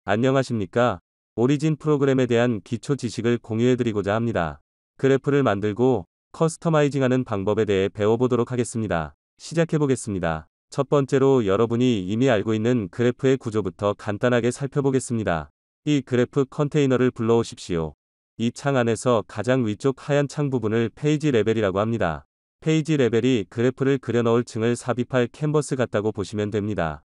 안녕하십니까? 오리진 프로그램에 대한 기초 지식을 공유해드리고자 합니다. 그래프를 만들고 커스터마이징하는 방법에 대해 배워보도록 하겠습니다. 시작해보겠습니다. 첫 번째로 여러분이 이미 알고 있는 그래프의 구조부터 간단하게 살펴보겠습니다. 이 그래프 컨테이너를 불러오십시오. 이 창 안에서 가장 위쪽 하얀 창 부분을 페이지 레벨이라고 합니다. 페이지 레벨이 그래프를 그려넣을 층을 삽입할 캔버스 같다고 보시면 됩니다.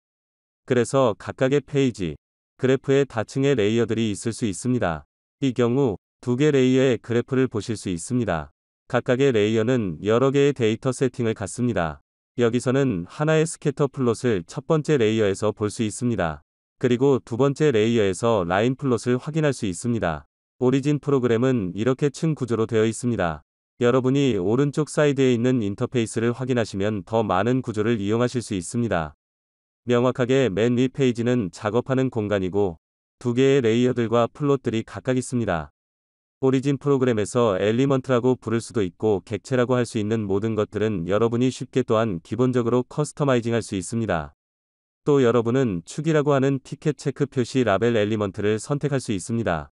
그래서 각각의 페이지, 그래프에 다층의 레이어들이 있을 수 있습니다. 이 경우 두 개 레이어의 그래프를 보실 수 있습니다. 각각의 레이어는 여러 개의 데이터 세팅을 갖습니다. 여기서는 하나의 스캐터 플롯을 첫 번째 레이어에서 볼 수 있습니다. 그리고 두 번째 레이어에서 라인 플롯을 확인할 수 있습니다. 오리진 프로그램은 이렇게 층 구조로 되어 있습니다. 여러분이 오른쪽 사이드에 있는 인터페이스를 확인하시면 더 많은 구조를 이용하실 수 있습니다. 명확하게 맨 위 페이지는 작업하는 공간이고 두 개의 레이어들과 플롯들이 각각 있습니다. 오리진 프로그램에서 엘리먼트라고 부를 수도 있고 객체라고 할 수 있는 모든 것들은 여러분이 쉽게 또한 기본적으로 커스터마이징 할 수 있습니다. 또 여러분은 축이라고 하는 티켓 체크 표시 라벨 엘리먼트를 선택할 수 있습니다.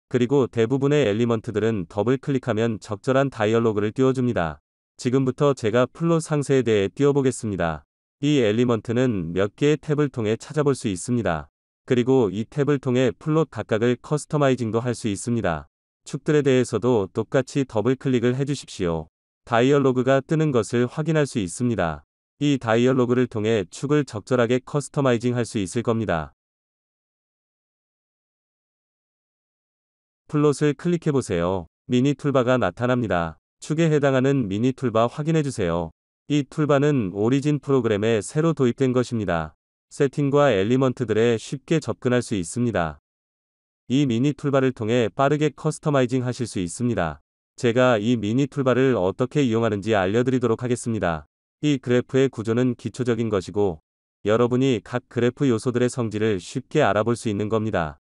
그리고 대부분의 엘리먼트들은 더블 클릭하면 적절한 다이얼로그를 띄워줍니다. 지금부터 제가 플롯 상세에 대해 띄워보겠습니다. 이 엘리먼트는 몇 개의 탭을 통해 찾아볼 수 있습니다. 그리고 이 탭을 통해 플롯 각각을 커스터마이징도 할 수 있습니다. 축들에 대해서도 똑같이 더블 클릭을 해주십시오. 다이얼로그가 뜨는 것을 확인할 수 있습니다. 이 다이얼로그를 통해 축을 적절하게 커스터마이징 할 수 있을 겁니다. 플롯을 클릭해보세요. 미니 툴바가 나타납니다. 축에 해당하는 미니 툴바 확인해주세요. 이 툴바는 오리진 프로그램에 새로 도입된 것입니다. 세팅과 엘리먼트들에 쉽게 접근할 수 있습니다. 이 미니 툴바를 통해 빠르게 커스터마이징 하실 수 있습니다. 제가 이 미니 툴바를 어떻게 이용하는지 알려드리도록 하겠습니다. 이 그래프의 구조는 기초적인 것이고 여러분이 각 그래프 요소들의 성질을 쉽게 알아볼 수 있는 겁니다.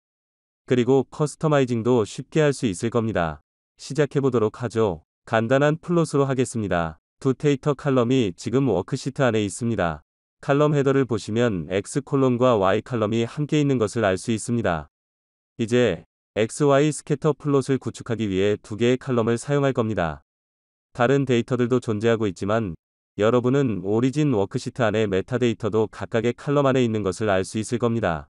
그리고 커스터마이징도 쉽게 할 수 있을 겁니다. 시작해보도록 하죠. 간단한 플롯으로 하겠습니다. 두 데이터 칼럼이 지금 워크시트 안에 있습니다. 칼럼 헤더를 보시면 X 콜럼과 Y 칼럼이 함께 있는 것을 알 수 있습니다. 이제 XY 스캐터 플롯을 구축하기 위해 두 개의 칼럼을 사용할 겁니다. 다른 데이터들도 존재하고 있지만 여러분은 오리진 워크시트 안에 메타데이터도 각각의 칼럼 안에 있는 것을 알 수 있을 겁니다.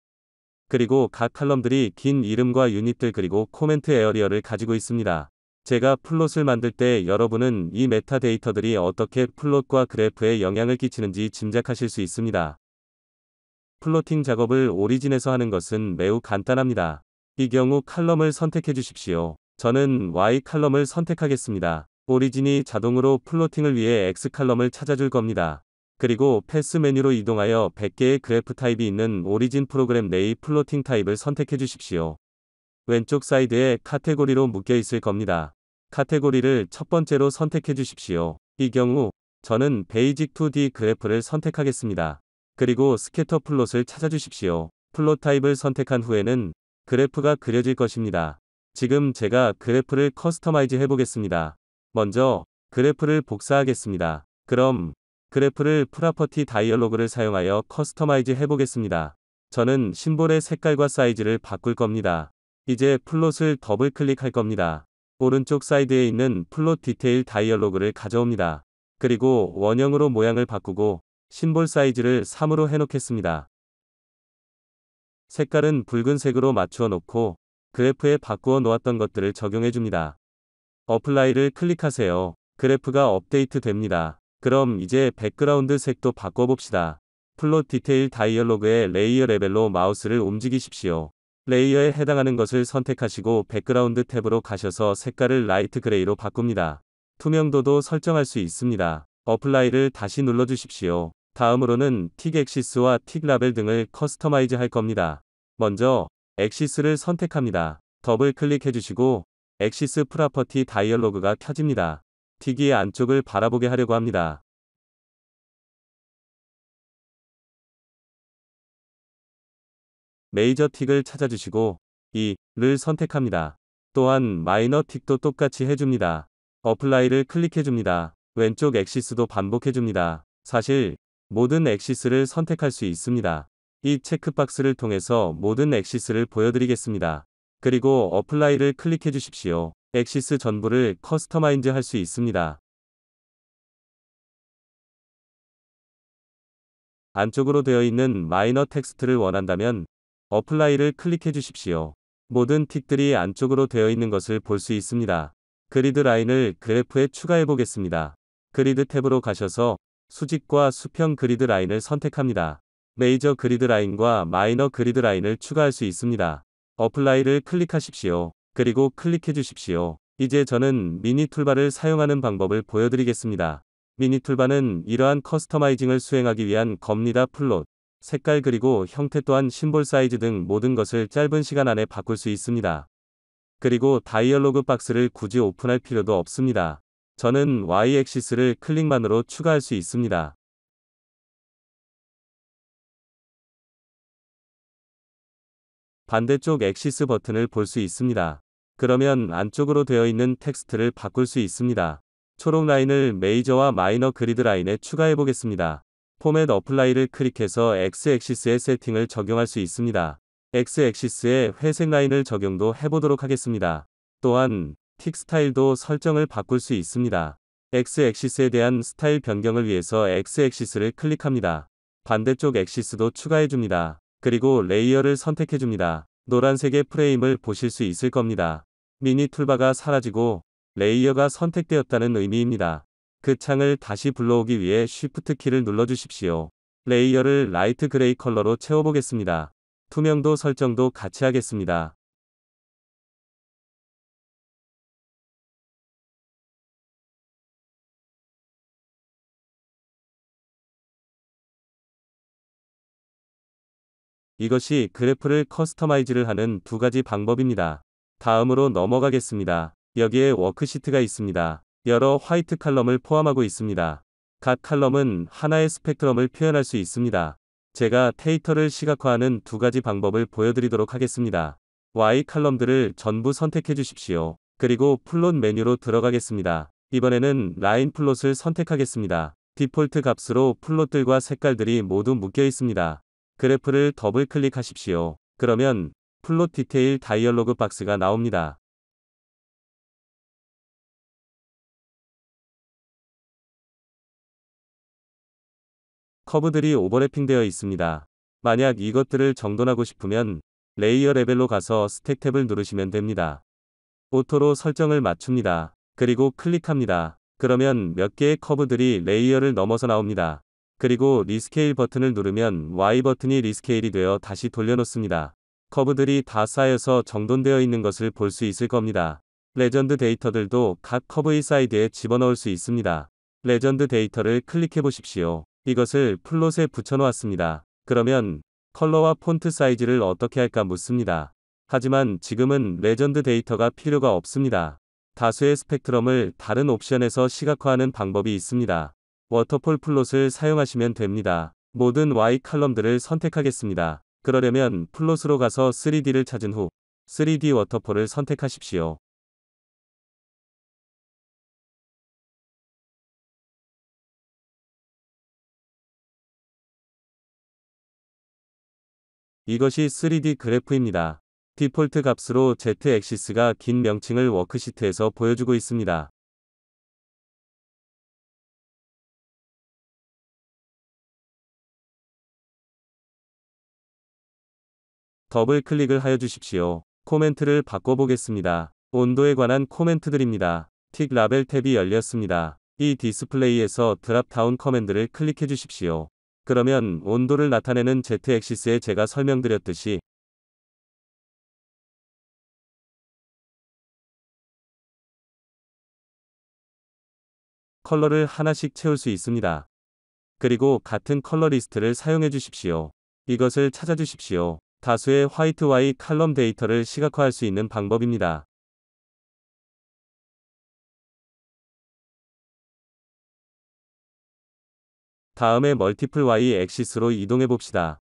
그리고 각 칼럼들이 긴 이름과 유닛들 그리고 코멘트 에어리어를 가지고 있습니다. 제가 플롯을 만들 때 여러분은 이 메타데이터들이 어떻게 플롯과 그래프에 영향을 끼치는지 짐작하실 수 있습니다. 플로팅 작업을 오리진에서 하는 것은 매우 간단합니다. 이 경우 칼럼을 선택해 주십시오. 저는 Y 칼럼을 선택하겠습니다. 오리진이 자동으로 플로팅을 위해 X 칼럼을 찾아줄 겁니다. 그리고 패스 메뉴로 이동하여 100개의 그래프 타입이 있는 오리진 프로그램 내의 플로팅 타입을 선택해 주십시오. 왼쪽 사이드에 카테고리로 묶여 있을 겁니다. 카테고리를 첫 번째로 선택해 주십시오. 이 경우 저는 베이직 2D 그래프를 선택하겠습니다. 그리고 스캐터 플롯을 찾아주십시오. 플롯 타입을 선택한 후에는 그래프가 그려질 것입니다. 지금 제가 그래프를 커스터마이즈 해보겠습니다. 먼저 그래프를 복사하겠습니다. 그럼 그래프를 프로퍼티 다이얼로그를 사용하여 커스터마이즈 해보겠습니다. 저는 심볼의 색깔과 사이즈를 바꿀 겁니다. 이제 플롯을 더블 클릭할 겁니다. 오른쪽 사이드에 있는 플롯 디테일 다이얼로그를 가져옵니다. 그리고 원형으로 모양을 바꾸고 심볼 사이즈를 3으로 해놓겠습니다. 색깔은 붉은색으로 맞추어 놓고 그래프에 바꾸어 놓았던 것들을 적용해 줍니다. 어플라이를 클릭하세요. 그래프가 업데이트 됩니다. 그럼 이제 백그라운드 색도 바꿔봅시다. 플롯 디테일 다이얼로그의 레이어 레벨로 마우스를 움직이십시오. 레이어에 해당하는 것을 선택하시고 백그라운드 탭으로 가셔서 색깔을 라이트 그레이로 바꿉니다. 투명도도 설정할 수 있습니다. 어플라이를 다시 눌러주십시오. 다음으로는 틱 엑시스와 틱 라벨 등을 커스터마이즈 할 겁니다. 먼저 엑시스를 선택합니다. 더블 클릭해 주시고 엑시스 프로퍼티 다이얼로그가 켜집니다. 틱이 안쪽을 바라보게 하려고 합니다. 메이저 틱을 찾아주시고 2를 선택합니다. 또한 마이너 틱도 똑같이 해줍니다. 어플라이를 클릭해줍니다. 왼쪽 엑시스도 반복해줍니다. 사실 모든 엑시스를 선택할 수 있습니다. 이 체크박스를 통해서 모든 엑시스를 보여드리겠습니다. 그리고 어플라이를 클릭해 주십시오. 엑시스 전부를 커스터마이즈 할 수 있습니다. 안쪽으로 되어 있는 마이너 텍스트를 원한다면 어플라이를 클릭해 주십시오. 모든 틱들이 안쪽으로 되어 있는 것을 볼 수 있습니다. 그리드 라인을 그래프에 추가해 보겠습니다. 그리드 탭으로 가셔서 수직과 수평 그리드 라인을 선택합니다. 메이저 그리드 라인과 마이너 그리드 라인을 추가할 수 있습니다. 어플라이를 클릭하십시오. 그리고 클릭해 주십시오. 이제 저는 미니 툴바를 사용하는 방법을 보여드리겠습니다. 미니 툴바는 이러한 커스터마이징을 수행하기 위한 겁니다. 플롯, 색깔 그리고 형태 또한 심볼 사이즈 등 모든 것을 짧은 시간 안에 바꿀 수 있습니다. 그리고 다이얼로그 박스를 굳이 오픈할 필요도 없습니다. 저는 Y-액시스를 클릭만으로 추가할 수 있습니다. 반대쪽 액시스 버튼을 볼 수 있습니다. 그러면 안쪽으로 되어 있는 텍스트를 바꿀 수 있습니다. 초록 라인을 메이저와 마이너 그리드 라인에 추가해 보겠습니다. 포맷 어플라이를 클릭해서 X-액시스의 세팅을 적용할 수 있습니다. X-액시스에 회색 라인을 적용도 해보도록 하겠습니다. 또한 틱 스타일도 설정을 바꿀 수 있습니다. X-액시스에 대한 스타일 변경을 위해서 X-액시스를 클릭합니다. 반대쪽 액시스도 추가해 줍니다. 그리고 레이어를 선택해 줍니다. 노란색의 프레임을 보실 수 있을 겁니다. 미니 툴바가 사라지고 레이어가 선택되었다는 의미입니다. 그 창을 다시 불러오기 위해 Shift 키를 눌러주십시오. 레이어를 라이트 그레이 컬러로 채워보겠습니다. 투명도 설정도 같이 하겠습니다. 이것이 그래프를 커스터마이즈를 하는 두 가지 방법입니다. 다음으로 넘어가겠습니다. 여기에 워크시트가 있습니다. 여러 화이트 칼럼을 포함하고 있습니다. 각 칼럼은 하나의 스펙트럼을 표현할 수 있습니다. 제가 데이터를 시각화하는 두 가지 방법을 보여드리도록 하겠습니다. Y 칼럼들을 전부 선택해 주십시오. 그리고 플롯 메뉴로 들어가겠습니다. 이번에는 라인 플롯을 선택하겠습니다. 디폴트 값으로 플롯들과 색깔들이 모두 묶여 있습니다. 그래프를 더블 클릭하십시오. 그러면 플롯 디테일 다이얼로그 박스가 나옵니다. 커브들이 오버래핑 되어 있습니다. 만약 이것들을 정돈하고 싶으면 레이어 레벨로 가서 스택 탭을 누르시면 됩니다. 오토로 설정을 맞춥니다. 그리고 클릭합니다. 그러면 몇 개의 커브들이 레이어를 넘어서 나옵니다. 그리고 리스케일 버튼을 누르면 Y 버튼이 리스케일이 되어 다시 돌려놓습니다. 커브들이 다 쌓여서 정돈되어 있는 것을 볼 수 있을 겁니다. 레전드 데이터들도 각 커브의 사이드에 집어넣을 수 있습니다. 레전드 데이터를 클릭해 보십시오. 이것을 플롯에 붙여놓았습니다. 그러면 컬러와 폰트 사이즈를 어떻게 할까 묻습니다. 하지만 지금은 레전드 데이터가 필요가 없습니다. 다수의 스펙트럼을 다른 옵션에서 시각화하는 방법이 있습니다. 워터폴 플롯을 사용하시면 됩니다. 모든 Y 칼럼들을 선택하겠습니다. 그러려면 플롯으로 가서 3D를 찾은 후 3D 워터폴을 선택하십시오. 이것이 3D 그래프입니다. 디폴트 값으로 Z-액시스가 긴 명칭을 워크시트에서 보여주고 있습니다. 더블 클릭을 하여 주십시오. 코멘트를 바꿔보겠습니다. 온도에 관한 코멘트들입니다. 틱 라벨 탭이 열렸습니다. 이 디스플레이에서 드랍다운 커맨드를 클릭해 주십시오. 그러면 온도를 나타내는 Z-액시스에 제가 설명드렸듯이 컬러를 하나씩 채울 수 있습니다. 그리고 같은 컬러 리스트를 사용해 주십시오. 이것을 찾아 주십시오. 다수의 화이트 Y 칼럼 데이터를 시각화할 수 있는 방법입니다. 다음에 멀티플 Y 액시스로 이동해 봅시다.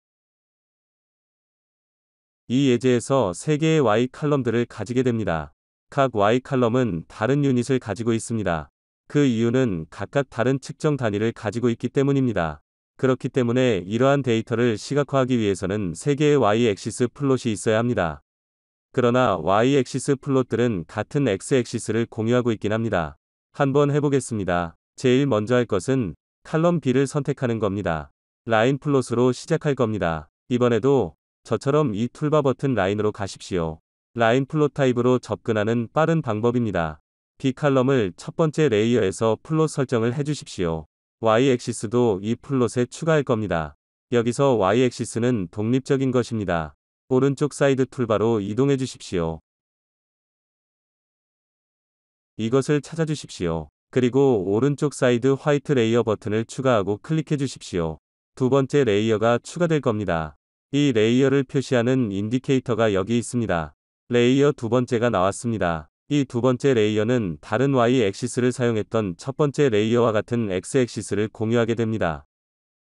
이 예제에서 3개의 Y 칼럼들을 가지게 됩니다. 각 Y 칼럼은 다른 유닛을 가지고 있습니다. 그 이유는 각각 다른 측정 단위를 가지고 있기 때문입니다. 그렇기 때문에 이러한 데이터를 시각화하기 위해서는 3개의 Y-액시스 플롯이 있어야 합니다. 그러나 Y-액시스 플롯들은 같은 X-액시스를 공유하고 있긴 합니다. 한번 해보겠습니다. 제일 먼저 할 것은 칼럼 B를 선택하는 겁니다. 라인 플롯으로 시작할 겁니다. 이번에도 저처럼 이 툴바 버튼 라인으로 가십시오. 라인 플롯 타입으로 접근하는 빠른 방법입니다. B 칼럼을 첫 번째 레이어에서 플롯 설정을 해주십시오. Y-액시스도 이 플롯에 추가할 겁니다. 여기서 Y-액시스는 독립적인 것입니다. 오른쪽 사이드 툴바로 이동해 주십시오. 이것을 찾아주십시오. 그리고 오른쪽 사이드 화이트 레이어 버튼을 추가하고 클릭해 주십시오. 두 번째 레이어가 추가될 겁니다. 이 레이어를 표시하는 인디케이터가 여기 있습니다. 레이어 두 번째가 나왔습니다. 이 두 번째 레이어는 다른 Y-액시스를 사용했던 첫 번째 레이어와 같은 X-액시스를 공유하게 됩니다.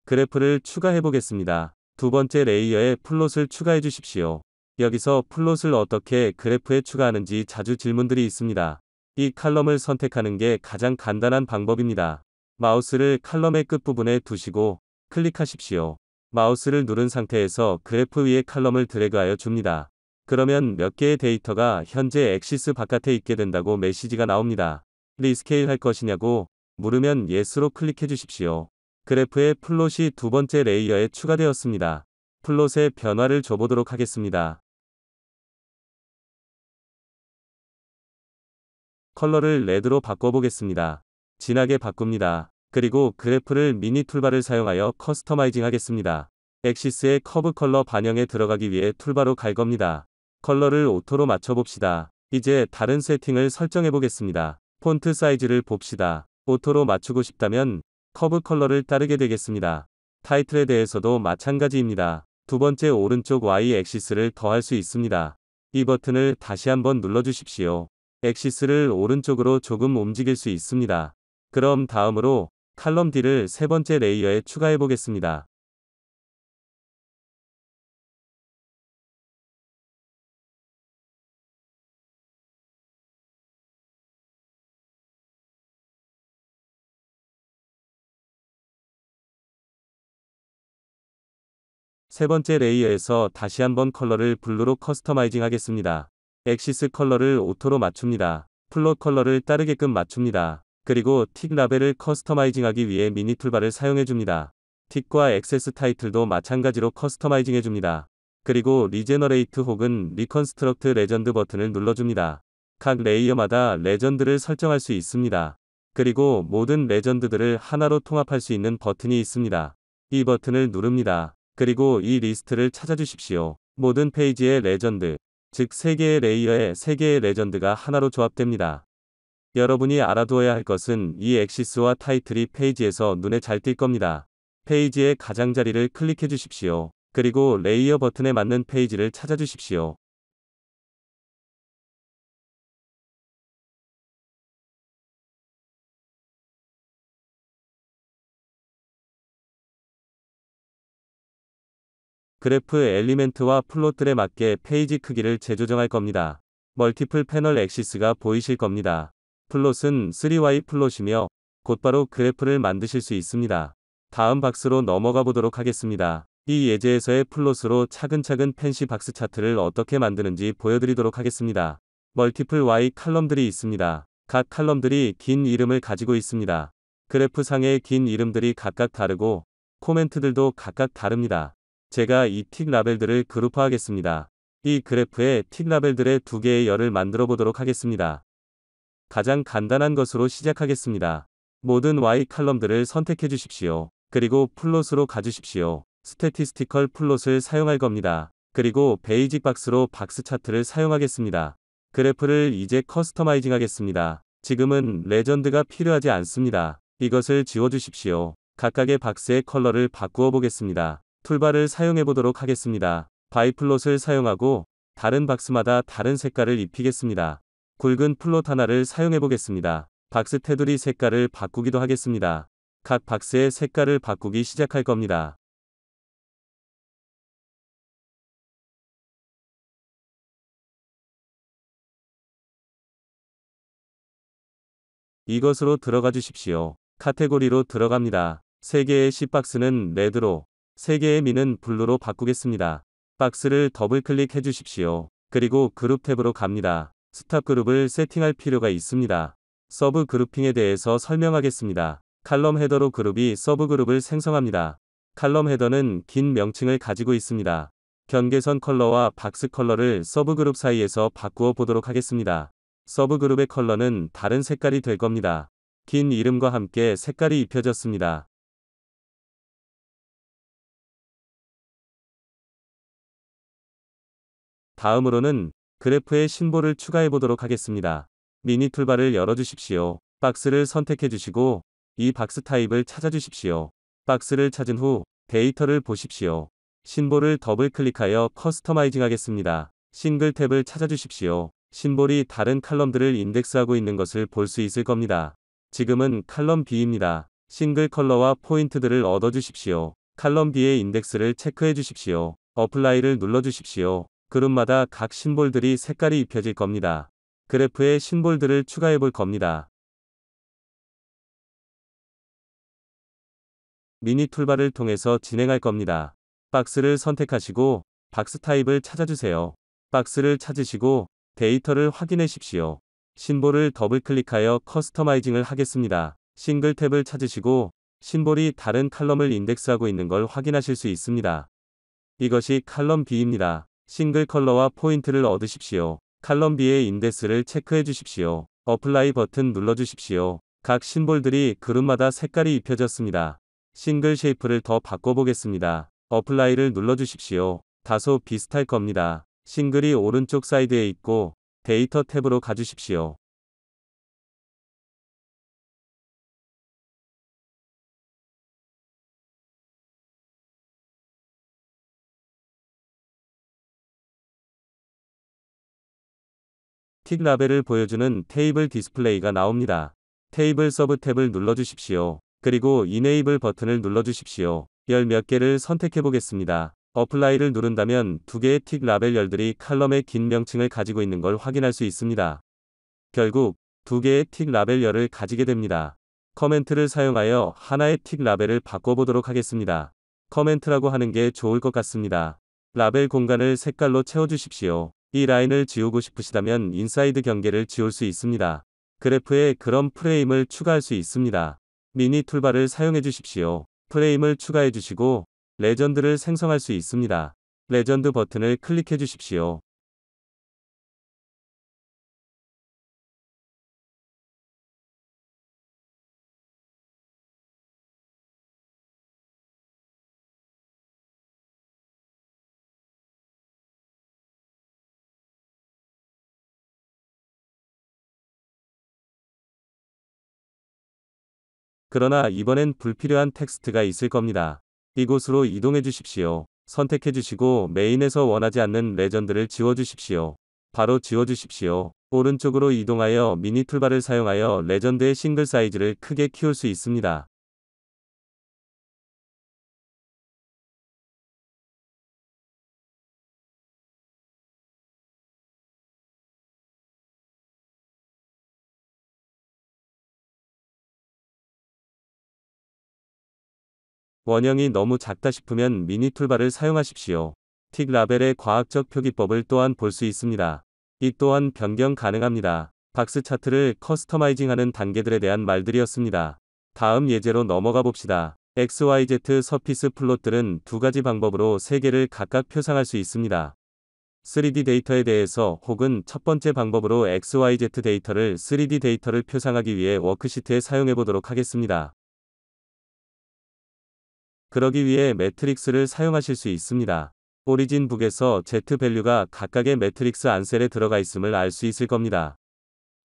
그래프를 추가해 보겠습니다. 두 번째 레이어에 플롯을 추가해 주십시오. 여기서 플롯을 어떻게 그래프에 추가하는지 자주 질문들이 있습니다. 이 칼럼을 선택하는 게 가장 간단한 방법입니다. 마우스를 칼럼의 끝부분에 두시고 클릭하십시오. 마우스를 누른 상태에서 그래프 위에 칼럼을 드래그하여 줍니다. 그러면 몇 개의 데이터가 현재 액시스 바깥에 있게 된다고 메시지가 나옵니다. 리스케일 할 것이냐고 물으면 Yes로 클릭해 주십시오. 그래프의 플롯이 두 번째 레이어에 추가되었습니다. 플롯의 변화를 줘보도록 하겠습니다. 컬러를 레드로 바꿔보겠습니다. 진하게 바꿉니다. 그리고 그래프를 미니 툴바를 사용하여 커스터마이징 하겠습니다. 액시스의 커브 컬러 반영에 들어가기 위해 툴바로 갈 겁니다. 컬러를 오토로 맞춰봅시다. 이제 다른 세팅을 설정해 보겠습니다. 폰트 사이즈를 봅시다. 오토로 맞추고 싶다면 커브 컬러를 따르게 되겠습니다. 타이틀에 대해서도 마찬가지입니다. 두 번째 오른쪽 Y-액시스를 더할 수 있습니다. 이 버튼을 다시 한번 눌러주십시오. 액시스를 오른쪽으로 조금 움직일 수 있습니다. 그럼 다음으로 칼럼 D를 세 번째 레이어에 추가해 보겠습니다. 세 번째 레이어에서 다시 한번 컬러를 블루로 커스터마이징 하겠습니다. 액시스 컬러를 오토로 맞춥니다. 플롯 컬러를 따르게끔 맞춥니다. 그리고 틱 라벨을 커스터마이징 하기 위해 미니 툴바를 사용해 줍니다. 틱과 액세스 타이틀도 마찬가지로 커스터마이징 해줍니다. 그리고 리제너레이트 혹은 리컨스트럭트 레전드 버튼을 눌러줍니다. 각 레이어마다 레전드를 설정할 수 있습니다. 그리고 모든 레전드들을 하나로 통합할 수 있는 버튼이 있습니다. 이 버튼을 누릅니다. 그리고 이 리스트를 찾아주십시오. 모든 페이지의 레전드, 즉 3개의 레이어에 3개의 레전드가 하나로 조합됩니다. 여러분이 알아두어야 할 것은 이 액시스와 타이틀이 페이지에서 눈에 잘 띌 겁니다. 페이지의 가장자리를 클릭해 주십시오. 그리고 레이어 버튼에 맞는 페이지를 찾아주십시오. 그래프 엘리멘트와 플롯들에 맞게 페이지 크기를 재조정할 겁니다. 멀티플 패널 액시스가 보이실 겁니다. 플롯은 3Y 플롯이며 곧바로 그래프를 만드실 수 있습니다. 다음 박스로 넘어가 보도록 하겠습니다. 이 예제에서의 플롯으로 차근차근 펜시 박스 차트를 어떻게 만드는지 보여드리도록 하겠습니다. 멀티플 Y 칼럼들이 있습니다. 각 칼럼들이 긴 이름을 가지고 있습니다. 그래프 상의 긴 이름들이 각각 다르고 코멘트들도 각각 다릅니다. 제가 이 틱 라벨들을 그룹화하겠습니다. 이 그래프에 틱 라벨들의 2개의 열을 만들어 보도록 하겠습니다. 가장 간단한 것으로 시작하겠습니다. 모든 Y 칼럼들을 선택해 주십시오. 그리고 플롯으로 가주십시오. 스태티스티컬 플롯을 사용할 겁니다. 그리고 베이직 박스로 박스 차트를 사용하겠습니다. 그래프를 이제 커스터마이징 하겠습니다. 지금은 레전드가 필요하지 않습니다. 이것을 지워주십시오. 각각의 박스의 컬러를 바꾸어 보겠습니다. 툴바를 사용해 보도록 하겠습니다. 바이플롯을 사용하고 다른 박스마다 다른 색깔을 입히겠습니다. 굵은 플롯 하나를 사용해 보겠습니다. 박스 테두리 색깔을 바꾸기도 하겠습니다. 각 박스의 색깔을 바꾸기 시작할 겁니다. 이것으로 들어가 주십시오. 카테고리로 들어갑니다. 3개의 C박스는 레드로, 3개의 미는 블루로 바꾸겠습니다. 박스를 더블 클릭해 주십시오. 그리고 그룹 탭으로 갑니다. 스탑 그룹을 세팅할 필요가 있습니다. 서브 그룹핑에 대해서 설명하겠습니다. 칼럼 헤더로 그룹이 서브 그룹을 생성합니다. 칼럼 헤더는 긴 명칭을 가지고 있습니다. 경계선 컬러와 박스 컬러를 서브 그룹 사이에서 바꾸어 보도록 하겠습니다. 서브 그룹의 컬러는 다른 색깔이 될 겁니다. 긴 이름과 함께 색깔이 입혀졌습니다. 다음으로는 그래프의 심볼을 추가해 보도록 하겠습니다. 미니 툴바를 열어 주십시오. 박스를 선택해 주시고 이 박스 타입을 찾아 주십시오. 박스를 찾은 후 데이터를 보십시오. 심볼을 더블 클릭하여 커스터마이징 하겠습니다. 싱글 탭을 찾아 주십시오. 심볼이 다른 칼럼들을 인덱스하고 있는 것을 볼 수 있을 겁니다. 지금은 칼럼 B입니다. 싱글 컬러와 포인트들을 얻어 주십시오. 칼럼 B의 인덱스를 체크해 주십시오. 어플라이를 눌러 주십시오. 그룹마다 각 심볼들이 색깔이 입혀질 겁니다. 그래프에 심볼들을 추가해 볼 겁니다. 미니 툴바를 통해서 진행할 겁니다. 박스를 선택하시고 박스 타입을 찾아주세요. 박스를 찾으시고 데이터를 확인하십시오. 심볼을 더블 클릭하여 커스터마이징을 하겠습니다. 싱글 탭을 찾으시고 심볼이 다른 칼럼을 인덱스하고 있는 걸 확인하실 수 있습니다. 이것이 칼럼 B입니다. 싱글 컬러와 포인트를 얻으십시오. 칼럼 B의 인덱스를 체크해 주십시오. 어플라이 버튼 눌러 주십시오. 각 심볼들이 그룹마다 색깔이 입혀졌습니다. 싱글 쉐이프를 더 바꿔보겠습니다. 어플라이를 눌러 주십시오. 다소 비슷할 겁니다. 싱글이 오른쪽 사이드에 있고 데이터 탭으로 가주십시오. 틱 라벨을 보여주는 테이블 디스플레이가 나옵니다. 테이블 서브 탭을 눌러 주십시오. 그리고 이네이블 버튼을 눌러 주십시오. 열 몇 개를 선택해 보겠습니다. 어플라이를 누른다면 두 개의 틱 라벨 열들이 칼럼의 긴 명칭을 가지고 있는 걸 확인할 수 있습니다. 결국 두 개의 틱 라벨 열을 가지게 됩니다. 커멘트를 사용하여 하나의 틱 라벨을 바꿔보도록 하겠습니다. 커멘트라고 하는 게 좋을 것 같습니다. 라벨 공간을 색깔로 채워주십시오. 이 라인을 지우고 싶으시다면 인사이드 경계를 지울 수 있습니다. 그래프에 그럼 프레임을 추가할 수 있습니다. 미니 툴바를 사용해 주십시오. 프레임을 추가해 주시고 레전드를 생성할 수 있습니다. 레전드 버튼을 클릭해 주십시오. 그러나 이번엔 불필요한 텍스트가 있을 겁니다. 이곳으로 이동해 주십시오. 선택해 주시고 메인에서 원하지 않는 레전드를 지워 주십시오. 바로 지워 주십시오. 오른쪽으로 이동하여 미니 툴바를 사용하여 레전드의 싱글 사이즈를 크게 키울 수 있습니다. 원형이 너무 작다 싶으면 미니 툴바를 사용하십시오. 틱 라벨의 과학적 표기법을 또한 볼 수 있습니다. 이 또한 변경 가능합니다. 박스 차트를 커스터마이징하는 단계들에 대한 말들이었습니다. 다음 예제로 넘어가 봅시다. XYZ 서피스 플롯들은 두 가지 방법으로 세 개를 각각 표상할 수 있습니다. 3D 데이터에 대해서 혹은 첫 번째 방법으로 XYZ 데이터를 3D 데이터를 표상하기 위해 워크시트에 사용해 보도록 하겠습니다. 그러기 위해 매트릭스를 사용하실 수 있습니다. 오리진 북에서 Z 밸류가 각각의 매트릭스 안셀에 들어가 있음을 알 수 있을 겁니다.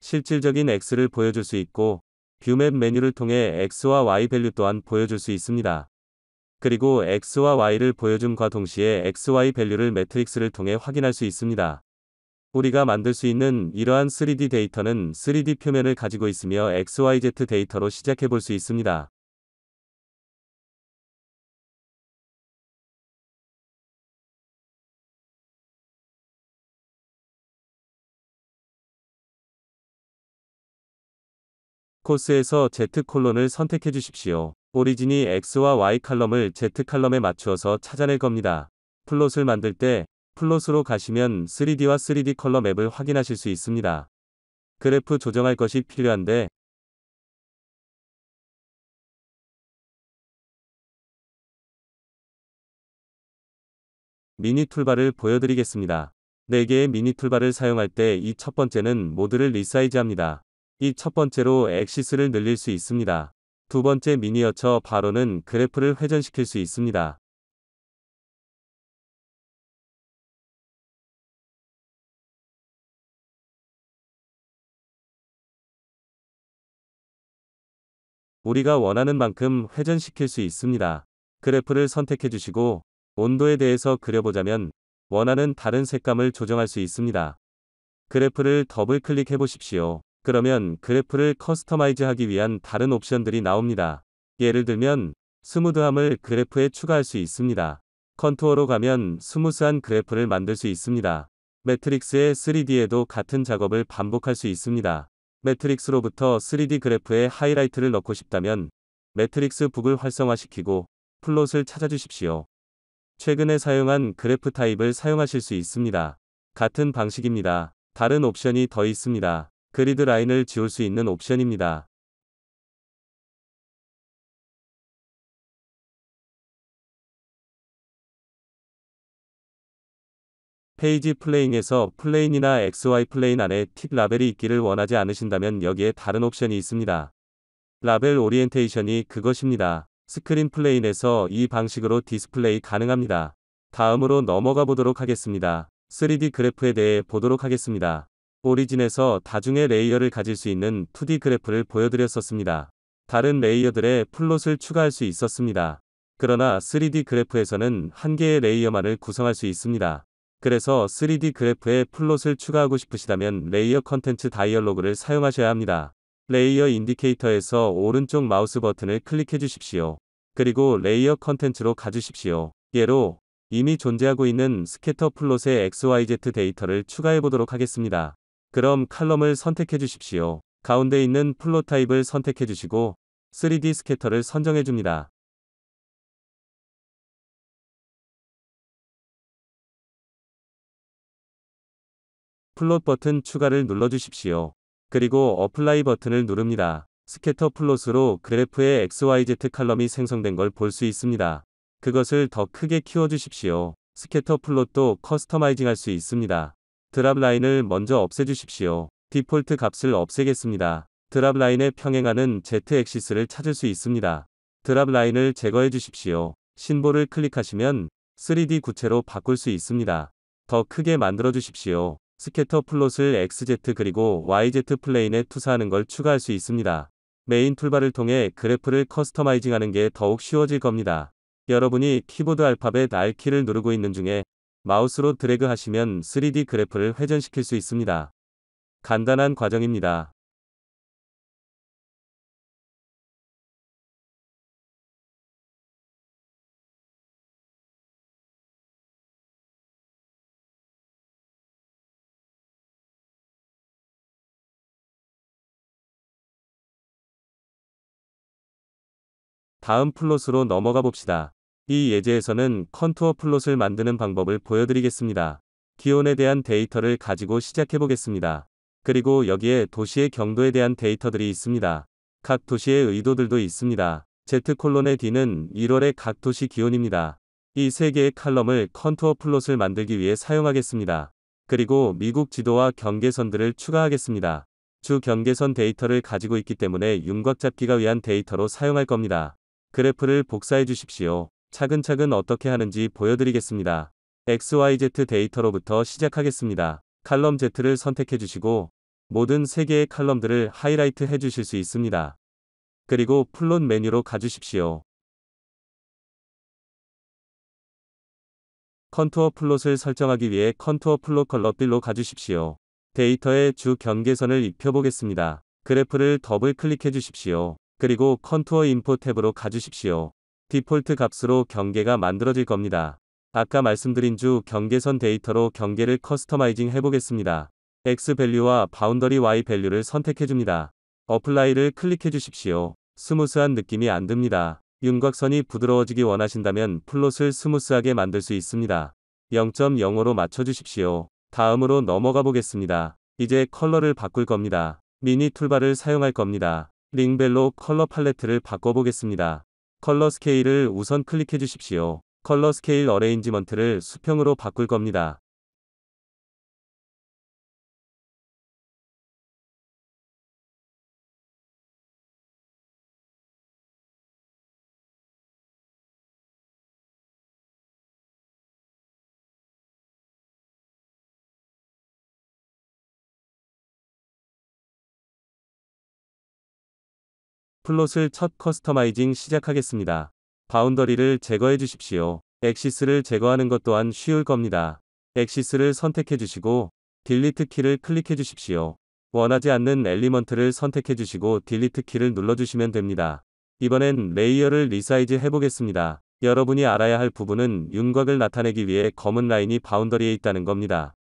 실질적인 X를 보여줄 수 있고 뷰맵 메뉴를 통해 X와 Y 밸류 또한 보여줄 수 있습니다. 그리고 X와 Y를 보여줌과 동시에 XY 밸류를 매트릭스를 통해 확인할 수 있습니다. 우리가 만들 수 있는 이러한 3D 데이터는 3D 표면을 가지고 있으며 XYZ 데이터로 시작해 볼 수 있습니다. 코스에서 Z 콜론을 선택해 주십시오. 오리진이 X와 Y 칼럼을 Z 칼럼에 맞추어서 찾아낼 겁니다. 플롯을 만들 때 플롯으로 가시면 3D와 3D 컬러 맵을 확인하실 수 있습니다. 그래프 조정할 것이 필요한데 미니 툴바를 보여드리겠습니다. 4개의 미니 툴바를 사용할 때 이 첫 번째는 모드를 리사이즈합니다. 이 첫 번째로 엑시스를 늘릴 수 있습니다. 두 번째 미니어처 바로는 그래프를 회전시킬 수 있습니다. 우리가 원하는 만큼 회전시킬 수 있습니다. 그래프를 선택해 주시고 온도에 대해서 그려보자면 원하는 다른 색감을 조정할 수 있습니다. 그래프를 더블 클릭해 보십시오. 그러면 그래프를 커스터마이즈 하기 위한 다른 옵션들이 나옵니다. 예를 들면 스무드함을 그래프에 추가할 수 있습니다. 컨투어로 가면 스무스한 그래프를 만들 수 있습니다. 매트릭스의 3D에도 같은 작업을 반복할 수 있습니다. 매트릭스로부터 3D 그래프에 하이라이트를 넣고 싶다면 매트릭스 북을 활성화시키고 플롯을 찾아주십시오. 최근에 사용한 그래프 타입을 사용하실 수 있습니다. 같은 방식입니다. 다른 옵션이 더 있습니다. 그리드 라인을 지울 수 있는 옵션입니다. 페이지 플레잉에서 플레인이나 XY 플레인 안에 틱 라벨이 있기를 원하지 않으신다면 여기에 다른 옵션이 있습니다. 라벨 오리엔테이션이 그것입니다. 스크린 플레인에서 이 방식으로 디스플레이 가능합니다. 다음으로 넘어가 보도록 하겠습니다. 3D 그래프에 대해 보도록 하겠습니다. 오리진에서 다중의 레이어를 가질 수 있는 2D 그래프를 보여드렸었습니다. 다른 레이어들의 플롯을 추가할 수 있었습니다. 그러나 3D 그래프에서는 한 개의 레이어만을 구성할 수 있습니다. 그래서 3D 그래프에 플롯을 추가하고 싶으시다면 레이어 컨텐츠 다이얼로그를 사용하셔야 합니다. 레이어 인디케이터에서 오른쪽 마우스 버튼을 클릭해 주십시오. 그리고 레이어 컨텐츠로 가주십시오. 예로 이미 존재하고 있는 스캐터 플롯의 XYZ 데이터를 추가해 보도록 하겠습니다. 그럼 칼럼을 선택해 주십시오. 가운데 있는 플롯 타입을 선택해 주시고 3D 스캐터를 선정해 줍니다. 플롯 버튼 추가를 눌러 주십시오. 그리고 어플라이 버튼을 누릅니다. 스캐터 플롯으로 그래프의 XYZ 칼럼이 생성된 걸 볼 수 있습니다. 그것을 더 크게 키워 주십시오. 스캐터 플롯도 커스터마이징 할 수 있습니다. 드랍 라인을 먼저 없애 주십시오. 디폴트 값을 없애겠습니다. 드랍 라인에 평행하는 Z 엑시스를 찾을 수 있습니다. 드랍 라인을 제거해 주십시오. 신보를 클릭하시면 3D 구체로 바꿀 수 있습니다. 더 크게 만들어 주십시오. 스캐터 플롯을 XZ 그리고 YZ 플레인에 투사하는 걸 추가할 수 있습니다. 메인 툴바를 통해 그래프를 커스터마이징하는 게 더욱 쉬워질 겁니다. 여러분이 키보드 알파벳 R키를 누르고 있는 중에 마우스로 드래그 하시면 3D 그래프를 회전시킬 수 있습니다. 간단한 과정입니다. 다음 플롯으로 넘어가 봅시다. 이 예제에서는 컨투어 플롯을 만드는 방법을 보여드리겠습니다. 기온에 대한 데이터를 가지고 시작해 보겠습니다. 그리고 여기에 도시의 경도에 대한 데이터들이 있습니다. 각 도시의 의도들도 있습니다. Z D는 1월의 각 도시 기온입니다. 이 세 개의 칼럼을 컨투어 플롯을 만들기 위해 사용하겠습니다. 그리고 미국 지도와 경계선들을 추가하겠습니다. 주 경계선 데이터를 가지고 있기 때문에 윤곽 잡기가 위한 데이터로 사용할 겁니다. 그래프를 복사해 주십시오. 차근차근 어떻게 하는지 보여드리겠습니다. XYZ 데이터로부터 시작하겠습니다. 칼럼 Z를 선택해 주시고 모든 3개의 칼럼들을 하이라이트 해 주실 수 있습니다. 그리고 플롯 메뉴로 가주십시오. 컨투어 플롯을 설정하기 위해 컨투어 플롯 컬러 빌로 가주십시오. 데이터에 주 경계선을 입혀보겠습니다. 그래프를 더블 클릭해 주십시오. 그리고 컨투어 인포 탭으로 가주십시오. 디폴트 값으로 경계가 만들어질 겁니다. 아까 말씀드린 주 경계선 데이터로 경계를 커스터마이징 해보겠습니다. X 밸류와 바운더리 Y 밸류를 선택해 줍니다. 어플라이를 클릭해 주십시오. 스무스한 느낌이 안 듭니다. 윤곽선이 부드러워지기 원하신다면 플롯을 스무스하게 만들 수 있습니다. 0.05로 맞춰주십시오. 다음으로 넘어가 보겠습니다. 이제 컬러를 바꿀 겁니다. 미니 툴바를 사용할 겁니다. 링벨로 컬러 팔레트를 바꿔보겠습니다. 컬러 스케일을 우선 클릭해 주십시오. 컬러 스케일 어레인지먼트를 수평으로 바꿀 겁니다. 플롯을 첫 커스터마이징 시작하겠습니다. 바운더리를 제거해 주십시오. 엑시스를 제거하는 것 또한 쉬울 겁니다. 엑시스를 선택해 주시고 딜리트 키를 클릭해 주십시오. 원하지 않는 엘리먼트를 선택해 주시고 딜리트 키를 눌러 주시면 됩니다. 이번엔 레이어를 리사이즈 해보겠습니다. 여러분이 알아야 할 부분은 윤곽을 나타내기 위해 검은 라인이 바운더리에 있다는 겁니다.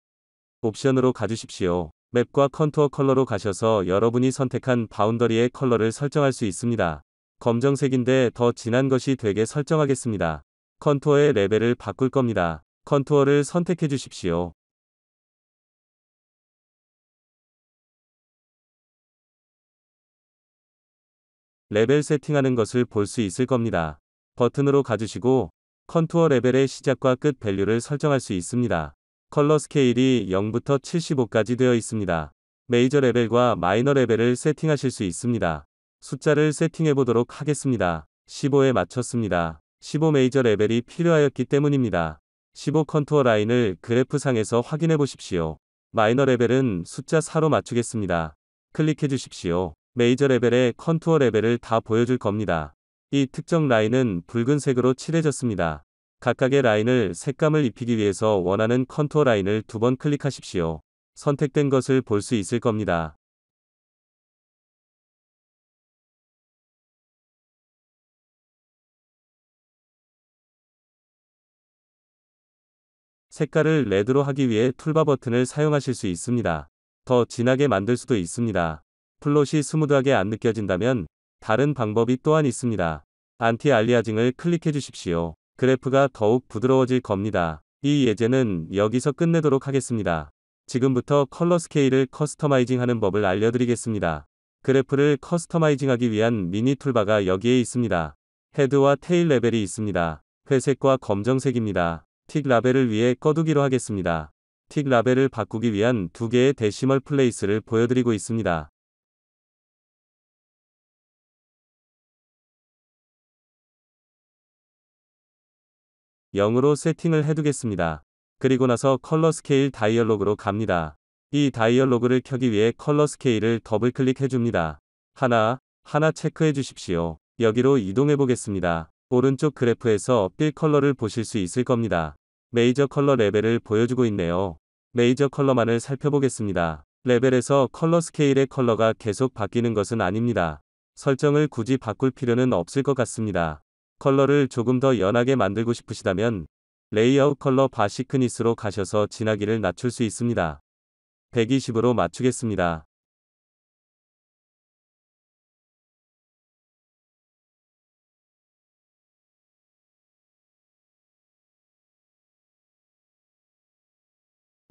옵션으로 가주십시오. 맵과 컨투어 컬러로 가셔서 여러분이 선택한 바운더리의 컬러를 설정할 수 있습니다. 검정색인데 더 진한 것이 되게 설정하겠습니다. 컨투어의 레벨을 바꿀 겁니다. 컨투어를 선택해 주십시오. 레벨 세팅하는 것을 볼 수 있을 겁니다. 버튼으로 가주시고 컨투어 레벨의 시작과 끝 밸류를 설정할 수 있습니다. 컬러 스케일이 0부터 75까지 되어 있습니다. 메이저 레벨과 마이너 레벨을 세팅하실 수 있습니다. 숫자를 세팅해 보도록 하겠습니다. 15에 맞췄습니다. 15 메이저 레벨이 필요하였기 때문입니다. 15 컨투어 라인을 그래프상에서 확인해 보십시오. 마이너 레벨은 숫자 4로 맞추겠습니다. 클릭해 주십시오. 메이저 레벨의 컨투어 레벨을 다 보여줄 겁니다. 이 특정 라인은 붉은색으로 칠해졌습니다. 각각의 라인을 색감을 입히기 위해서 원하는 컨투어 라인을 두 번 클릭하십시오. 선택된 것을 볼 수 있을 겁니다. 색깔을 레드로 하기 위해 툴바 버튼을 사용하실 수 있습니다. 더 진하게 만들 수도 있습니다. 플롯이 스무드하게 안 느껴진다면 다른 방법이 또한 있습니다. 안티 알리아징을 클릭해 주십시오. 그래프가 더욱 부드러워질 겁니다. 이 예제는 여기서 끝내도록 하겠습니다. 지금부터 컬러 스케일을 커스터마이징 하는 법을 알려드리겠습니다. 그래프를 커스터마이징하기 위한 미니 툴바가 여기에 있습니다. 헤드와 테일 레벨이 있습니다. 회색과 검정색입니다. 틱 라벨을 위해 꺼두기로 하겠습니다. 틱 라벨을 바꾸기 위한 두 개의 데시멀 플레이스를 보여드리고 있습니다. 0으로 세팅을 해두겠습니다. 그리고 나서 컬러 스케일 다이얼로그로 갑니다. 이 다이얼로그를 켜기 위해 컬러 스케일을 더블 클릭해 줍니다. 하나 체크해 주십시오. 여기로 이동해 보겠습니다. 오른쪽 그래프에서 빌 컬러를 보실 수 있을 겁니다. 메이저 컬러 레벨을 보여주고 있네요. 메이저 컬러만을 살펴보겠습니다. 레벨에서 컬러 스케일의 컬러가 계속 바뀌는 것은 아닙니다. 설정을 굳이 바꿀 필요는 없을 것 같습니다. 컬러를 조금 더 연하게 만들고 싶으시다면 레이아웃 컬러 바 시크니스로 가셔서 진하기를 낮출 수 있습니다. 120으로 맞추겠습니다.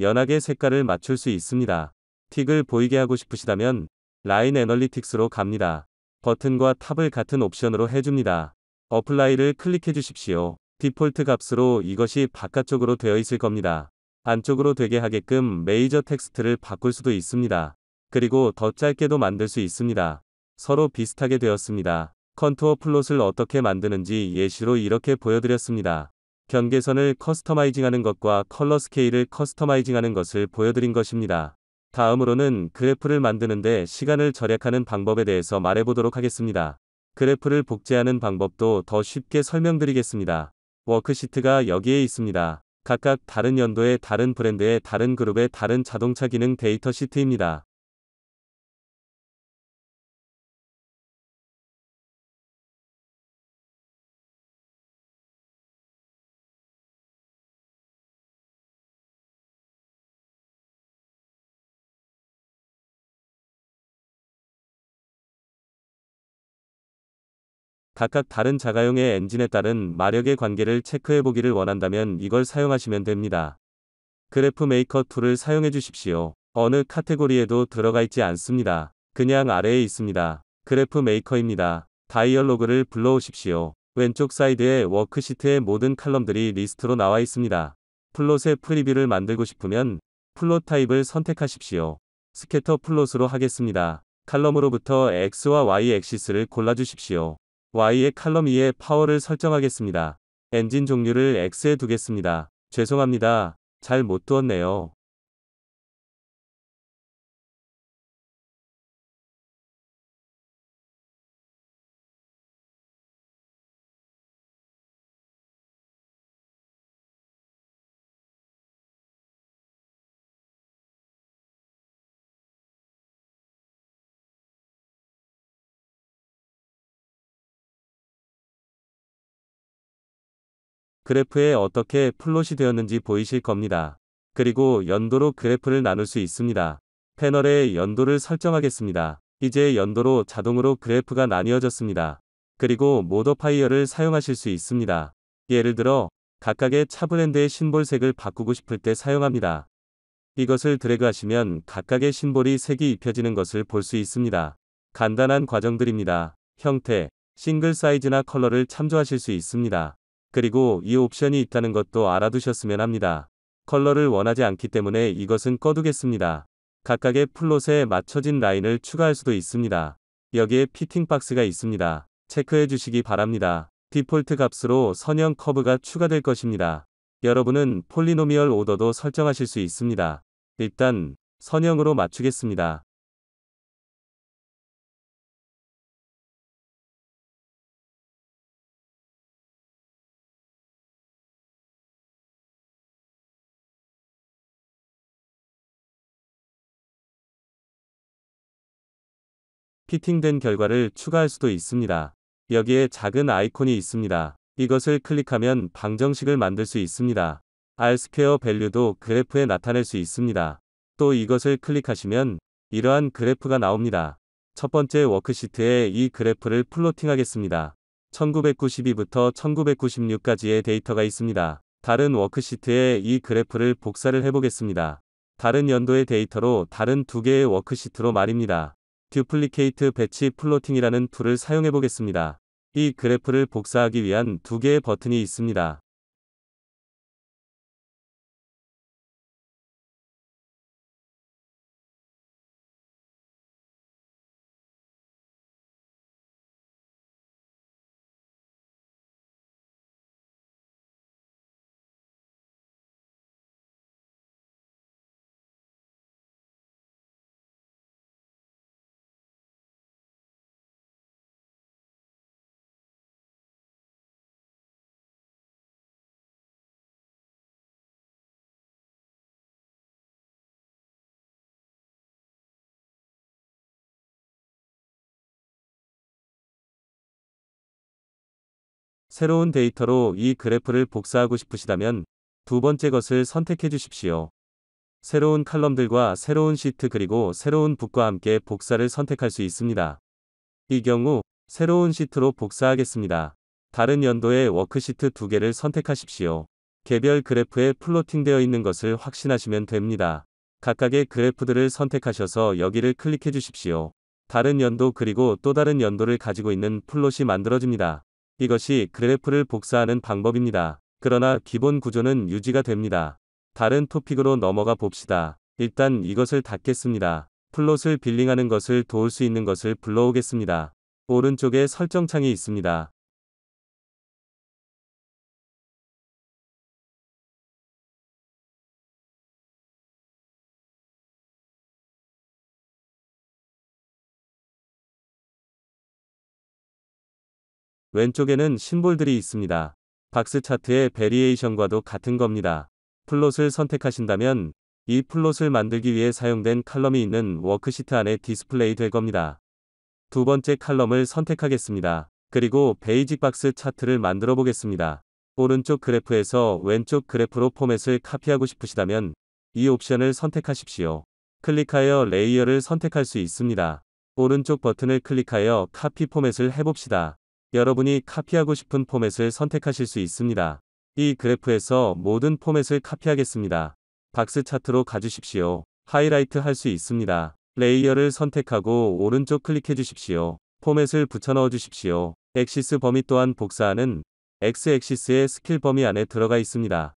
연하게 색깔을 맞출 수 있습니다. 틱을 보이게 하고 싶으시다면 라인 애널리틱스로 갑니다. 버튼과 탑을 같은 옵션으로 해줍니다. 어플라이를 클릭해 주십시오. 디폴트 값으로 이것이 바깥쪽으로 되어 있을 겁니다. 안쪽으로 되게 하게끔 메이저 텍스트를 바꿀 수도 있습니다. 그리고 더 짧게도 만들 수 있습니다. 서로 비슷하게 되었습니다. 컨투어 플롯을 어떻게 만드는지 예시로 이렇게 보여드렸습니다. 경계선을 커스터마이징하는 것과 컬러 스케일을 커스터마이징하는 것을 보여드린 것입니다. 다음으로는 그래프를 만드는데 시간을 절약하는 방법에 대해서 말해보도록 하겠습니다. 그래프를 복제하는 방법도 더 쉽게 설명드리겠습니다. 워크시트가 여기에 있습니다. 각각 다른 연도의 다른 브랜드의 다른 그룹의 다른 자동차 기능 데이터 시트입니다. 각각 다른 자가용의 엔진에 따른 마력의 관계를 체크해 보기를 원한다면 이걸 사용하시면 됩니다. 그래프 메이커 툴을 사용해 주십시오. 어느 카테고리에도 들어가 있지 않습니다. 그냥 아래에 있습니다. 그래프 메이커입니다. 다이얼로그를 불러오십시오. 왼쪽 사이드에 워크시트의 모든 칼럼들이 리스트로 나와 있습니다. 플롯의 프리뷰를 만들고 싶으면 플롯 타입을 선택하십시오. 스캐터 플롯으로 하겠습니다. 칼럼으로부터 X와 Y 액시스를 골라주십시오. Y의 칼럼 2의 파워를 설정하겠습니다. 엔진 종류를 X에 두겠습니다. 죄송합니다. 잘 못 두었네요. 그래프에 어떻게 플롯이 되었는지 보이실 겁니다. 그리고 연도로 그래프를 나눌 수 있습니다. 패널에 연도를 설정하겠습니다. 이제 연도로 자동으로 그래프가 나뉘어졌습니다. 그리고 모더파이어를 사용하실 수 있습니다. 예를 들어 각각의 차 브랜드의 심볼색을 바꾸고 싶을 때 사용합니다. 이것을 드래그하시면 각각의 심볼이 색이 입혀지는 것을 볼 수 있습니다. 간단한 과정들입니다. 형태, 싱글 사이즈나 컬러를 참조하실 수 있습니다. 그리고 이 옵션이 있다는 것도 알아두셨으면 합니다. 컬러를 원하지 않기 때문에 이것은 꺼두겠습니다. 각각의 플롯에 맞춰진 라인을 추가할 수도 있습니다. 여기에 피팅 박스가 있습니다. 체크해 주시기 바랍니다. 디폴트 값으로 선형 커브가 추가될 것입니다. 여러분은 폴리노미얼 오더도 설정하실 수 있습니다. 일단 선형으로 맞추겠습니다. 피팅된 결과를 추가할 수도 있습니다. 여기에 작은 아이콘이 있습니다. 이것을 클릭하면 방정식을 만들 수 있습니다. R 스퀘어 밸류도 그래프에 나타낼 수 있습니다. 또 이것을 클릭하시면 이러한 그래프가 나옵니다. 첫 번째 워크시트에 이 그래프를 플로팅하겠습니다. 1992부터 1996까지의 데이터가 있습니다. 다른 워크시트에 이 그래프를 복사를 해보겠습니다. 다른 연도의 데이터로 다른 두 개의 워크시트로 말입니다. 듀플리케이트 배치 플로팅이라는 툴을 사용해 보겠습니다. 이 그래프를 복사하기 위한 두 개의 버튼이 있습니다. 새로운 데이터로 이 그래프를 복사하고 싶으시다면 두 번째 것을 선택해 주십시오. 새로운 칼럼들과 새로운 시트 그리고 새로운 붓과 함께 복사를 선택할 수 있습니다. 이 경우 새로운 시트로 복사하겠습니다. 다른 연도의 워크시트 두 개를 선택하십시오. 개별 그래프에 플로팅되어 있는 것을 확신하시면 됩니다. 각각의 그래프들을 선택하셔서 여기를 클릭해 주십시오. 다른 연도 그리고 또 다른 연도를 가지고 있는 플롯이 만들어집니다. 이것이 그래프를 복사하는 방법입니다. 그러나 기본 구조는 유지가 됩니다. 다른 토픽으로 넘어가 봅시다. 일단 이것을 닫겠습니다. 플롯을 빌링하는 것을 도울 수 있는 것을 불러오겠습니다. 오른쪽에 설정창이 있습니다. 왼쪽에는 심볼들이 있습니다. 박스 차트의 베리에이션과도 같은 겁니다. 플롯을 선택하신다면 이 플롯을 만들기 위해 사용된 칼럼이 있는 워크시트 안에 디스플레이 될 겁니다. 두 번째 칼럼을 선택하겠습니다. 그리고 베이직 박스 차트를 만들어 보겠습니다. 오른쪽 그래프에서 왼쪽 그래프로 포맷을 카피하고 싶으시다면 이 옵션을 선택하십시오. 클릭하여 레이어를 선택할 수 있습니다. 오른쪽 버튼을 클릭하여 카피 포맷을 해봅시다. 여러분이 카피하고 싶은 포맷을 선택하실 수 있습니다. 이 그래프에서 모든 포맷을 카피하겠습니다. 박스 차트로 가주십시오. 하이라이트 할 수 있습니다. 레이어를 선택하고 오른쪽 클릭해 주십시오. 포맷을 붙여 넣어 주십시오. 엑시스 범위 또한 복사하는 X-액시스의 스킬 범위 안에 들어가 있습니다.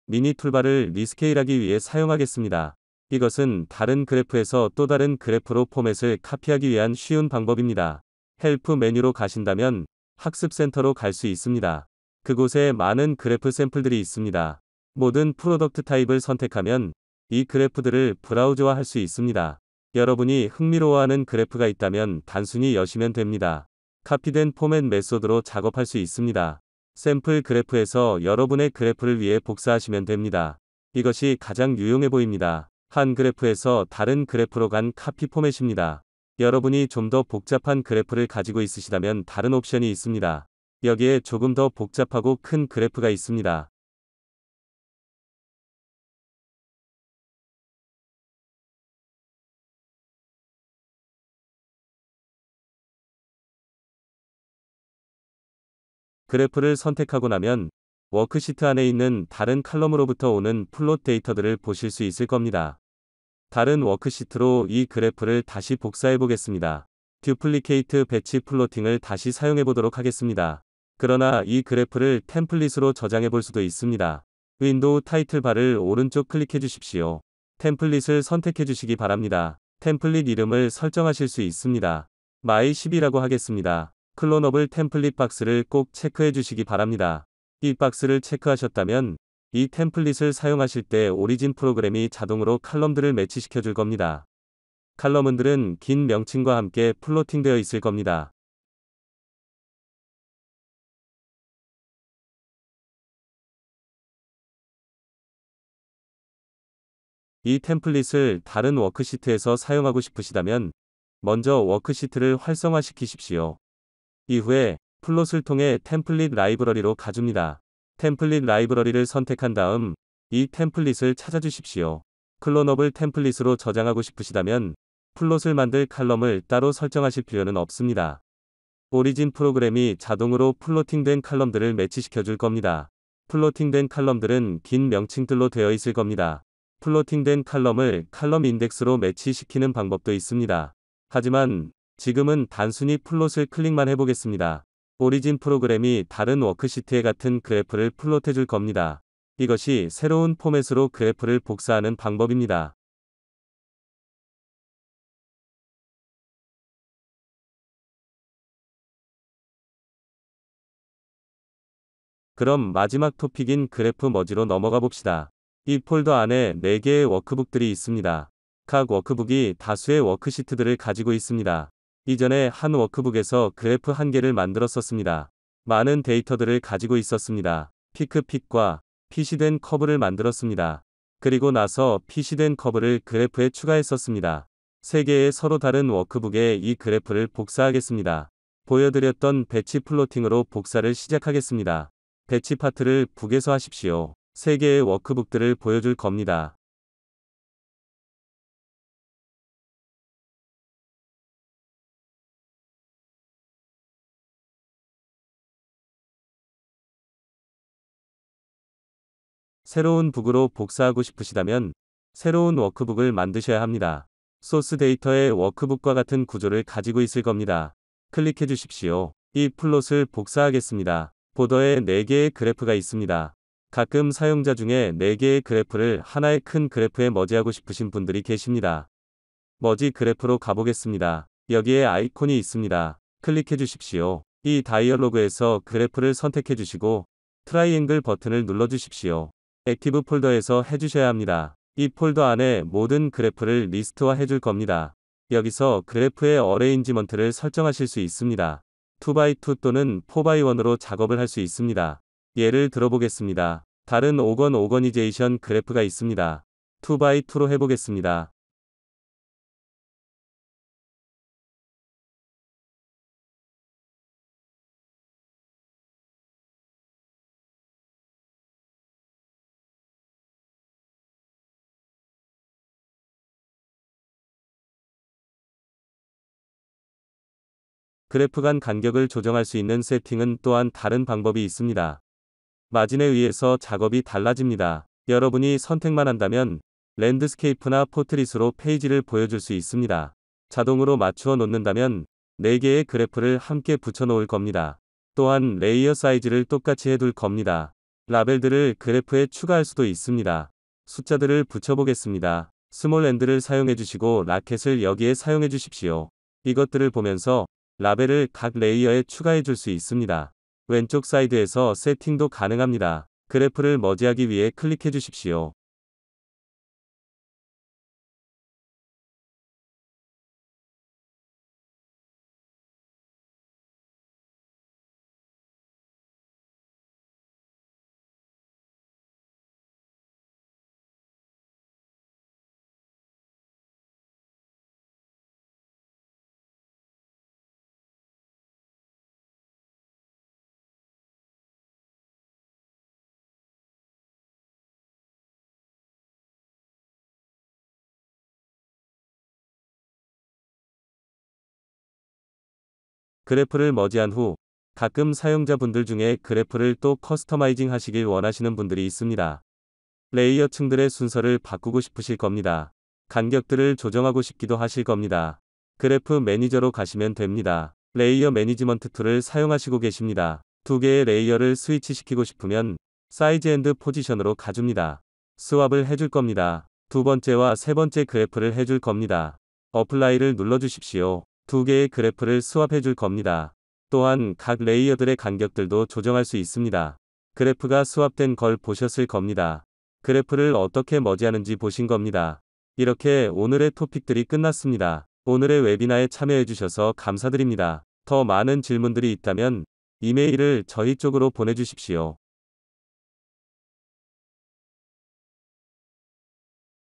미니 툴바를 리스케일하기 위해 사용하겠습니다. 이것은 다른 그래프에서 또 다른 그래프로 포맷을 카피하기 위한 쉬운 방법입니다. 헬프 메뉴로 가신다면 학습센터로 갈 수 있습니다. 그곳에 많은 그래프 샘플들이 있습니다. 모든 프로덕트 타입을 선택하면 이 그래프들을 브라우저화할 수 있습니다. 여러분이 흥미로워하는 그래프가 있다면 단순히 여시면 됩니다. 카피된 포맷 메소드로 작업할 수 있습니다. 샘플 그래프에서 여러분의 그래프를 위해 복사하시면 됩니다. 이것이 가장 유용해 보입니다. 한 그래프에서 다른 그래프로 간 카피 포맷입니다. 여러분이 좀 더 복잡한 그래프를 가지고 있으시다면 다른 옵션이 있습니다. 여기에 조금 더 복잡하고 큰 그래프가 있습니다. 그래프를 선택하고 나면 워크시트 안에 있는 다른 칼럼으로부터 오는 플롯 데이터들을 보실 수 있을 겁니다. 다른 워크시트로 이 그래프를 다시 복사해 보겠습니다. 듀플리케이트 배치 플로팅을 다시 사용해 보도록 하겠습니다. 그러나 이 그래프를 템플릿으로 저장해 볼 수도 있습니다. 윈도우 타이틀 바를 오른쪽 클릭해 주십시오. 템플릿을 선택해 주시기 바랍니다. 템플릿 이름을 설정하실 수 있습니다. my10이라고 하겠습니다. 클로너블 템플릿 박스를 꼭 체크해 주시기 바랍니다. 이 박스를 체크하셨다면 이 템플릿을 사용하실 때 오리진 프로그램이 자동으로 칼럼들을 매치시켜 줄 겁니다. 칼럼들은 긴 명칭과 함께 플로팅되어 있을 겁니다. 이 템플릿을 다른 워크시트에서 사용하고 싶으시다면 먼저 워크시트를 활성화시키십시오. 이후에 플롯을 통해 템플릿 라이브러리로 가줍니다. 템플릿 라이브러리를 선택한 다음 이 템플릿을 찾아주십시오. 클로너블 템플릿으로 저장하고 싶으시다면 플롯을 만들 칼럼을 따로 설정하실 필요는 없습니다. 오리진 프로그램이 자동으로 플로팅된 칼럼들을 매치시켜 줄 겁니다. 플로팅된 칼럼들은 긴 명칭들로 되어 있을 겁니다. 플로팅된 칼럼을 칼럼 인덱스로 매치시키는 방법도 있습니다. 하지만 지금은 단순히 플롯을 클릭만 해보겠습니다. 오리진 프로그램이 다른 워크시트에 같은 그래프를 플롯해 줄 겁니다. 이것이 새로운 포맷으로 그래프를 복사하는 방법입니다. 그럼 마지막 토픽인 그래프 머지로 넘어가 봅시다. 이 폴더 안에 4개의 워크북들이 있습니다. 각 워크북이 다수의 워크시트들을 가지고 있습니다. 이전에 한 워크북에서 그래프 한 개를 만들었었습니다. 많은 데이터들을 가지고 있었습니다. 피크픽과 피시된 커브를 만들었습니다. 그리고 나서 피시된 커브를 그래프에 추가했었습니다. 3개의 서로 다른 워크북에 이 그래프를 복사하겠습니다. 보여드렸던 배치 플로팅으로 복사를 시작하겠습니다. 배치 파트를 북에서 하십시오. 3개의 워크북들을 보여줄 겁니다. 새로운 북으로 복사하고 싶으시다면 새로운 워크북을 만드셔야 합니다. 소스 데이터의 워크북과 같은 구조를 가지고 있을 겁니다. 클릭해 주십시오. 이 플롯을 복사하겠습니다. 보더에 4개의 그래프가 있습니다. 가끔 사용자 중에 4개의 그래프를 하나의 큰 그래프에 머지하고 싶으신 분들이 계십니다. 머지 그래프로 가보겠습니다. 여기에 아이콘이 있습니다. 클릭해 주십시오. 이 다이얼로그에서 그래프를 선택해 주시고 트라이앵글 버튼을 눌러 주십시오. 액티브 폴더에서 해주셔야 합니다. 이 폴더 안에 모든 그래프를 리스트화 해줄 겁니다. 여기서 그래프의 어레인지먼트를 설정하실 수 있습니다. 2x2 또는 4x1으로 작업을 할 수 있습니다. 예를 들어보겠습니다. 다른 오거니제이션 그래프가 있습니다. 2x2로 해보겠습니다. 그래프 간 간격을 조정할 수 있는 세팅은 또한 다른 방법이 있습니다. 마진에 의해서 작업이 달라집니다. 여러분이 선택만 한다면 랜드스케이프나 포트릿으로 페이지를 보여줄 수 있습니다. 자동으로 맞추어 놓는다면 4개의 그래프를 함께 붙여 놓을 겁니다. 또한 레이어 사이즈를 똑같이 해둘 겁니다. 라벨들을 그래프에 추가할 수도 있습니다. 숫자들을 붙여보겠습니다. 스몰 엔드를 사용해 주시고 라켓을 여기에 사용해 주십시오. 이것들을 보면서 라벨을 각 레이어에 추가해 줄 수 있습니다. 왼쪽 사이드에서 세팅도 가능합니다. 그래프를 머지하기 위해 클릭해 주십시오. 그래프를 머지한 후 가끔 사용자분들 중에 그래프를 또 커스터마이징 하시길 원하시는 분들이 있습니다. 레이어 층들의 순서를 바꾸고 싶으실 겁니다. 간격들을 조정하고 싶기도 하실 겁니다. 그래프 매니저로 가시면 됩니다. 레이어 매니지먼트 툴을 사용하시고 계십니다. 2개의 레이어를 스위치시키고 싶으면 사이즈 앤드 포지션으로 가줍니다. 스왑을 해줄 겁니다. 두 번째와 세 번째 그래프를 해줄 겁니다. 어플라이를 눌러주십시오. 2개의 그래프를 스왑해 줄 겁니다. 또한 각 레이어들의 간격들도 조정할 수 있습니다. 그래프가 스왑된 걸 보셨을 겁니다. 그래프를 어떻게 머지하는지 보신 겁니다. 이렇게 오늘의 토픽들이 끝났습니다. 오늘의 웨비나에 참여해 주셔서 감사드립니다. 더 많은 질문들이 있다면 이메일을 저희 쪽으로 보내주십시오.